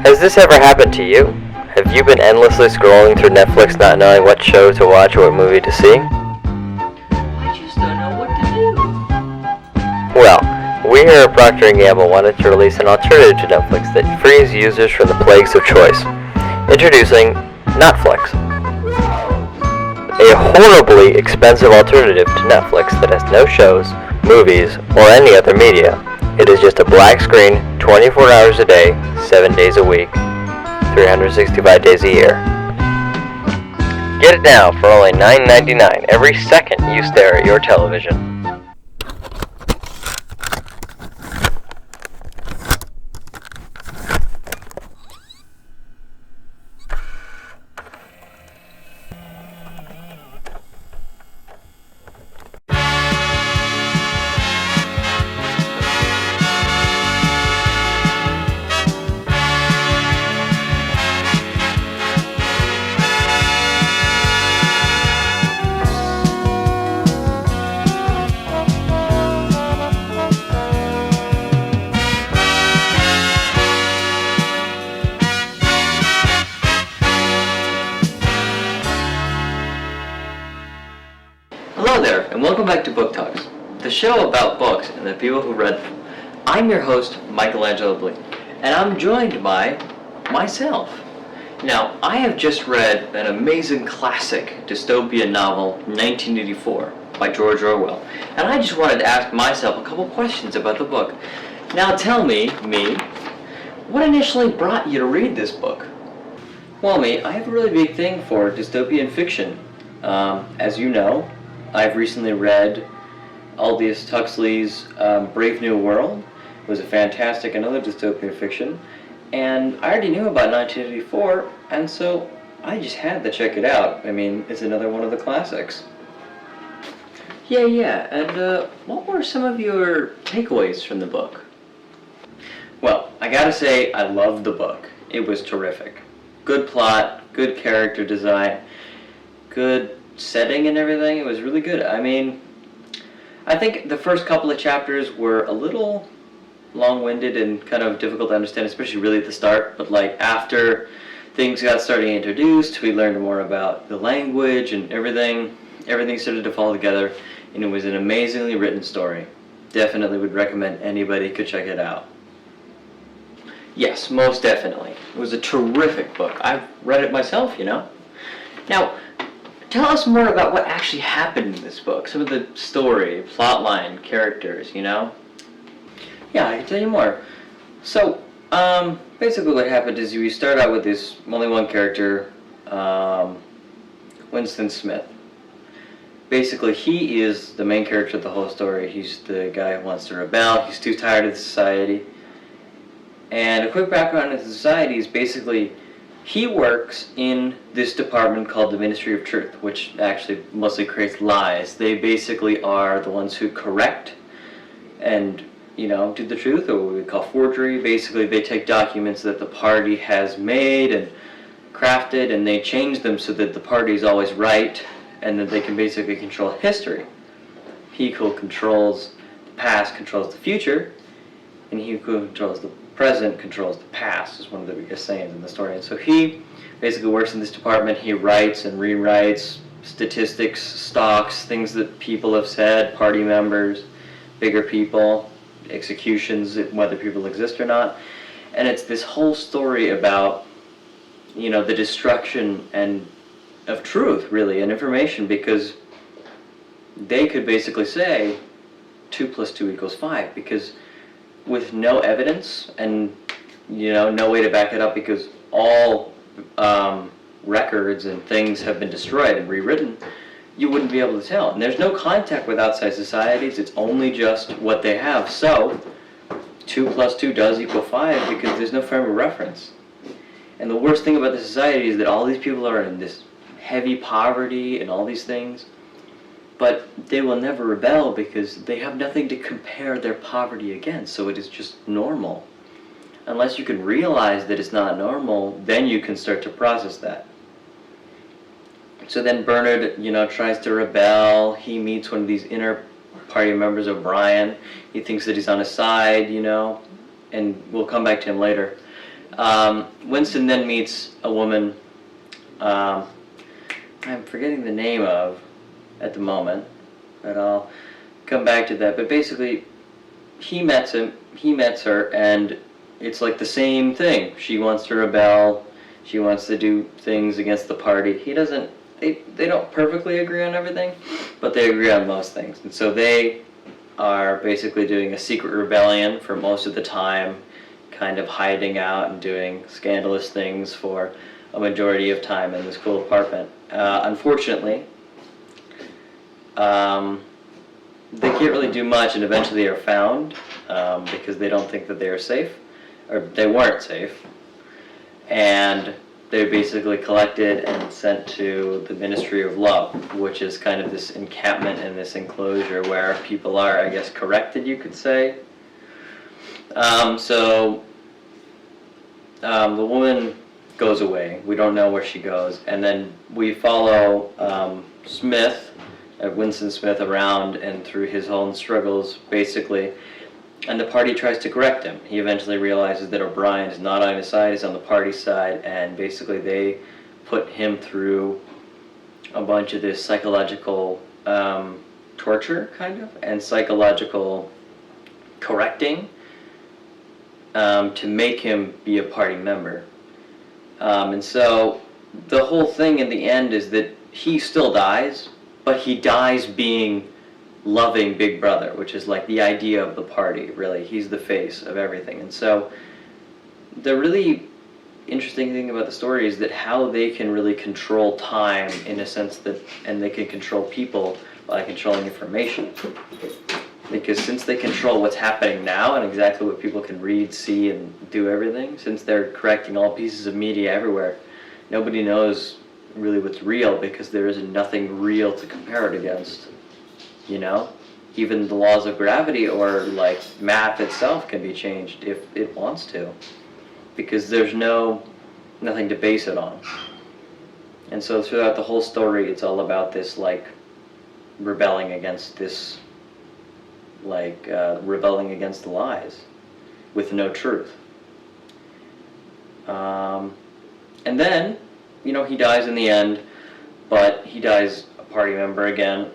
Has this ever happened to you? Have you been endlessly scrolling through Netflix not knowing what show to watch or what movie to see? I just don't know what to do. Well, we here at Procter & Gamble wanted to release an alternative to Netflix that frees users from the plagues of choice. Introducing Netflix, a horribly expensive alternative to Netflix that has no shows, movies, or any other media. It is just a black screen, 24 hours a day, 7 days a week, 365 days a year. Get it now for only $9.99 every second you stare at your television. Hello there, and welcome back to Book Talks, the show about books and the people who read them. I'm your host, Michelangelo Blee, and I'm joined by myself. Now, I have just read an amazing classic dystopian novel, 1984, by George Orwell, and I just wanted to ask myself a couple questions about the book. Now tell me, what initially brought you to read this book? Well, I have a really big thing for dystopian fiction. As you know, I've recently read Aldous Huxley's Brave New World. It was a fantastic, another dystopian fiction. And I already knew about 1984, and so I just had to check it out. It's another one of the classics. Yeah. And what were some of your takeaways from the book? Well, I gotta say, I loved the book. It was terrific. Good plot, good character design, good setting and everything. It was really good. I think the first couple of chapters were a little long-winded and kind of difficult to understand, especially really at the start, but after things got started introduced, we learned more about the language and everything started to fall together, and it was an amazingly written story. Definitely would recommend anybody could check it out. Yes, most definitely. It was a terrific book. I've read it myself, Now, tell us more about what actually happened in this book. Some of the story, plotline, characters, Yeah, I can tell you more. So, basically what happened is we start out with this only one character, Winston Smith. Basically, he is the main character of the whole story. He's the guy who wants to rebel. He's too tired of society. And a quick background in society is basically he works in this department called the Ministry of Truth, which actually mostly creates lies. They basically are the ones who correct and, do the truth, or what we call forgery. Basically, they take documents that the party has made and crafted, and they change them so that the party is always right, and that they can basically control history. He who controls the past controls the future, and he who controls the present controls the past, is one of the biggest sayings in the story. And so he basically works in this department. He writes and rewrites statistics, stocks, things that people have said, party members, bigger people, executions, whether people exist or not. And it's this whole story about, the destruction of truth, really, and information, because they could basically say 2 + 2 = 5, because with no evidence and no way to back it up, because all records and things have been destroyed and rewritten, you wouldn't be able to tell. And there's no contact with outside societies. It's only just what they have. So 2 + 2 does equal 5, because there's no frame of reference. And the worst thing about the society is that all these people are in this heavy poverty and all these things, but they will never rebel because they have nothing to compare their poverty against, so it is just normal. Unless you can realize that it's not normal, then you can start to process that. So then Bernard, tries to rebel. He meets one of these inner party members, O'Brien. He thinks that he's on his side, and we'll come back to him later. Winston then meets a woman I'm forgetting the name of at the moment, but I'll come back to that. But basically, he meets her, and it's like the same thing. She wants to rebel. She wants to do things against the party. He doesn't. They don't perfectly agree on everything, but they agree on most things. And so they are basically doing a secret rebellion for most of the time, kind of hiding out and doing scandalous things for a majority of time in this cool apartment. Unfortunately, they can't really do much, and eventually they are found because they don't think that they are safe, or they weren't safe, and they're basically collected and sent to the Ministry of Love, which is kind of this encampment and this enclosure where people are, I guess, corrected, you could say. So the woman goes away. We don't know where she goes, and then we follow Winston Smith, around and through his own struggles, basically. And the party tries to correct him. He eventually realizes that O'Brien is not on his side, he's on the party side, and basically they put him through a bunch of this psychological torture, kind of, and psychological correcting to make him be a party member. And so the whole thing in the end is that he still dies, but he dies being loving Big Brother, which is like the idea of the party, really. He's the face of everything. And so the really interesting thing about the story is that how they can really control time in a sense that, and they can control people by controlling information. Because since they control what's happening now and exactly what people can read, see, and do everything, since they're correcting all pieces of media everywhere, nobody knows really what's real because there is nothing real to compare it against. You know? Even the laws of gravity or like math itself can be changed if it wants to. Because there's nothing to base it on. And so throughout the whole story it's all about this like rebelling against this rebelling against the lies with no truth. And then, you know, he dies in the end, but he dies a party member again.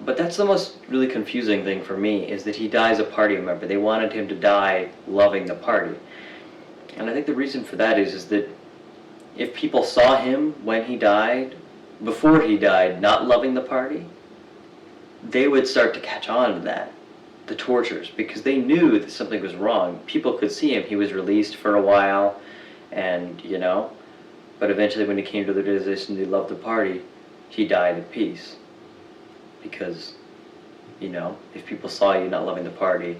But that's the most really confusing thing for me, is that he dies a party member. They wanted him to die loving the party. And I think the reason for that is that if people saw him when he died, before he died, not loving the party, they would start to catch on to that, the tortures, because they knew that something was wrong. People could see him. He was released for a while, and, you know, but eventually when he came to the realization he loved the party, he died at peace. Because, you know, if people saw you not loving the party,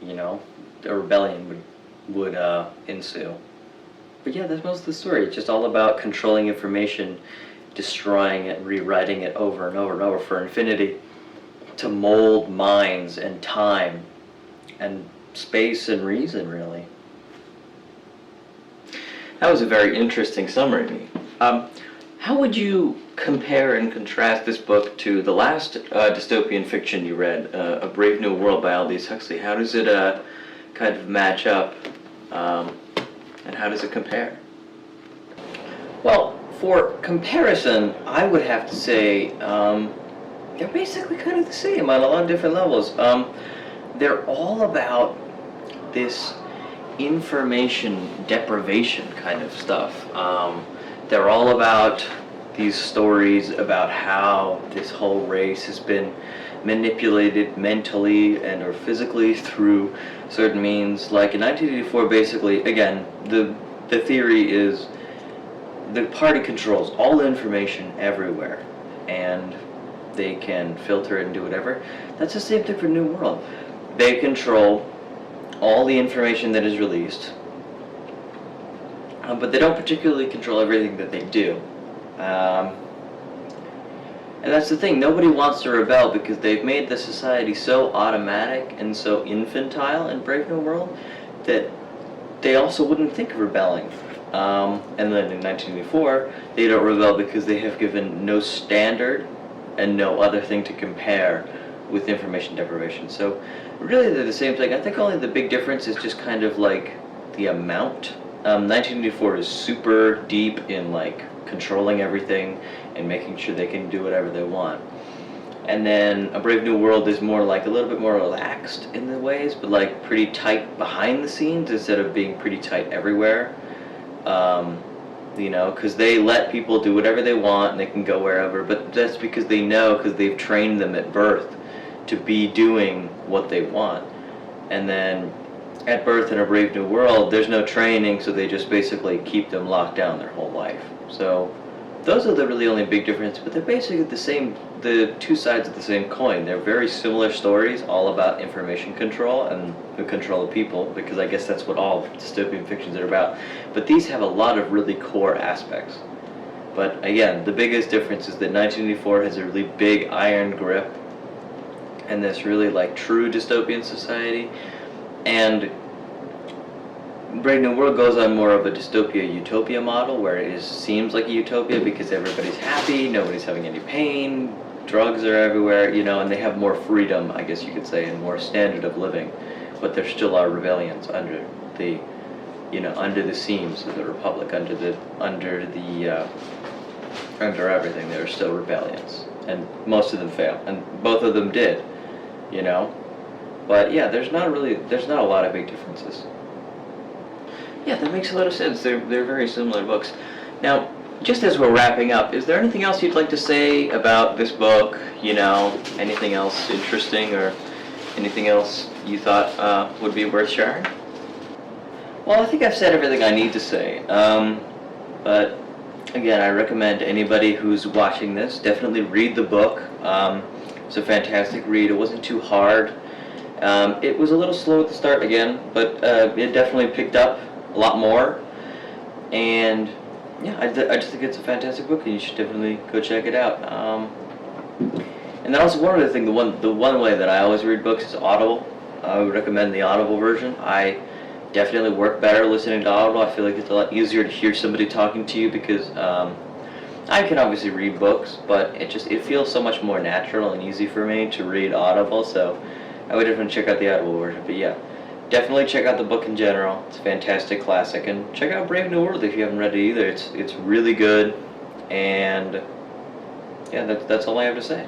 you know, a rebellion would ensue. But yeah, that's most of the story. It's just all about controlling information, destroying it, rewriting it over and over and over for infinity, to mold minds and time and space and reason, really. That was a very interesting summary. How would you compare and contrast this book to the last dystopian fiction you read, A Brave New World by Aldous Huxley? How does it kind of match up, and how does it compare? Well, for comparison, I would have to say they're basically kind of the same on a lot of different levels. They're all about this information deprivation kind of stuff. They're all about these stories about how this whole race has been manipulated mentally and or physically through certain means. Like in 1984, basically, again, the theory is the party controls all information everywhere, and they can filter it and do whatever. That's the same thing for New World. They control all the information that is released, but they don't particularly control everything that they do. And that's the thing, nobody wants to rebel because they've made the society so automatic and so infantile in Brave New World that they also wouldn't think of rebelling. And then in 1984, they don't rebel because they have given no standard and no other thing to compare with information deprivation. So really they're the same thing. I think only the big difference is just kind of like the amount. 1984 is super deep in like controlling everything and making sure they can do whatever they want. And then A Brave New World is more like a little bit more relaxed in the ways, but like pretty tight behind the scenes instead of being pretty tight everywhere. You know, because they let people do whatever they want and they can go wherever, but that's because they know, because they've trained them at birth to be doing what they want. And then at birth in A Brave New World, there's no training, so they just basically keep them locked down their whole life. So those are the really only big difference, but they're basically the two sides of the same coin. They're very similar stories, all about information control and the control of people, because I guess that's what all dystopian fictions are about. But these have a lot of really core aspects. But again, the biggest difference is that 1984 has a really big iron grip, and this really like true dystopian society. And Brave New World goes on more of a dystopia-utopia model, where it seems like a utopia because everybody's happy, nobody's having any pain, drugs are everywhere, you know, and they have more freedom, I guess you could say, and more standard of living. But there still are rebellions under the, you know, under the seams of the Republic, under everything. There are still rebellions, and most of them fail, and both of them did, you know. But yeah, there's not a lot of big differences. Yeah, that makes a lot of sense. They're very similar books. Now, just as we're wrapping up, is there anything else you'd like to say about this book? You know, anything else interesting or anything else you thought would be worth sharing? Well, I think I've said everything I need to say. But again, I recommend anybody who's watching this definitely read the book. It's a fantastic read. It wasn't too hard. It was a little slow at the start again, but it definitely picked up a lot more. And yeah, I just think it's a fantastic book, and you should definitely go check it out. And then also one other thing, the one way that I always read books is Audible. I would recommend the Audible version. I definitely work better listening to Audible. I feel like it's a lot easier to hear somebody talking to you, because I can obviously read books, but it feels so much more natural and easy for me to read Audible, so I would definitely check out the Audible version. But yeah, definitely check out the book in general. It's a fantastic classic, and check out Brave New World if you haven't read it either. It's really good, and yeah, that's all I have to say.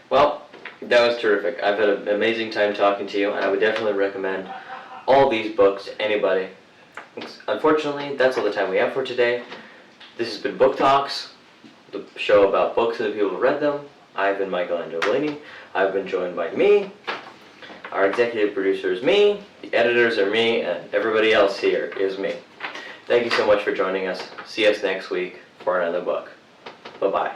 Well, that was terrific. I've had an amazing time talking to you, and I would definitely recommend all these books to anybody. Unfortunately, that's all the time we have for today. This has been Book Talks, the show about books and the people who read them. I've been Michael Angiolini. I've been joined by me. Our executive producer is me. The editors are me, and everybody else here is me. Thank you so much for joining us. See us next week for another book. Bye-bye.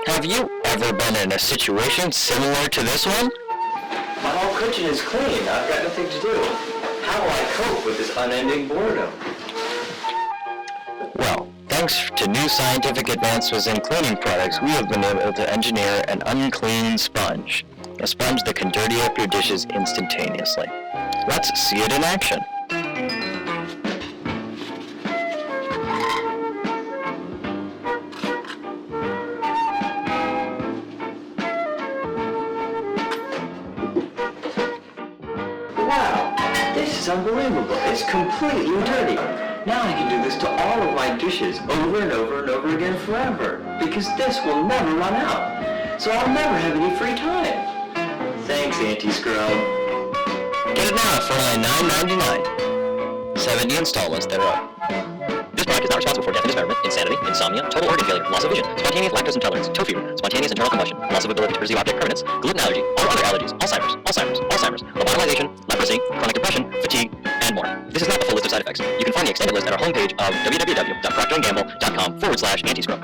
Have you ever been in a situation similar to this one? My whole kitchen is clean. I've got nothing to do. How will I cope with this unending boredom? Well, thanks to new scientific advancements in cleaning products, we have been able to engineer an unclean sponge. A sponge that can dirty up your dishes instantaneously. Let's see it in action. Wow, this is unbelievable. It's completely dirty. Now I can do this to all of my dishes over and over and over again forever, because this will never run out. So I'll never have any free time. Thanks, Anti-Scrub. Get it now for only $9.99. 70 installments thereof. This product is not responsible for death and dismemberment, insanity, insomnia, total organ failure, loss of vision, spontaneous lactose intolerance, toe fever, spontaneous internal combustion, loss of ability to perceive object permanence, gluten allergy, or other allergies, Alzheimer's, lobotomization, leprosy, chronic depression, fatigue, and more. This is not the full list of side effects. You can find the extended list at our homepage of www.procterandgamble.com/anti-scrub.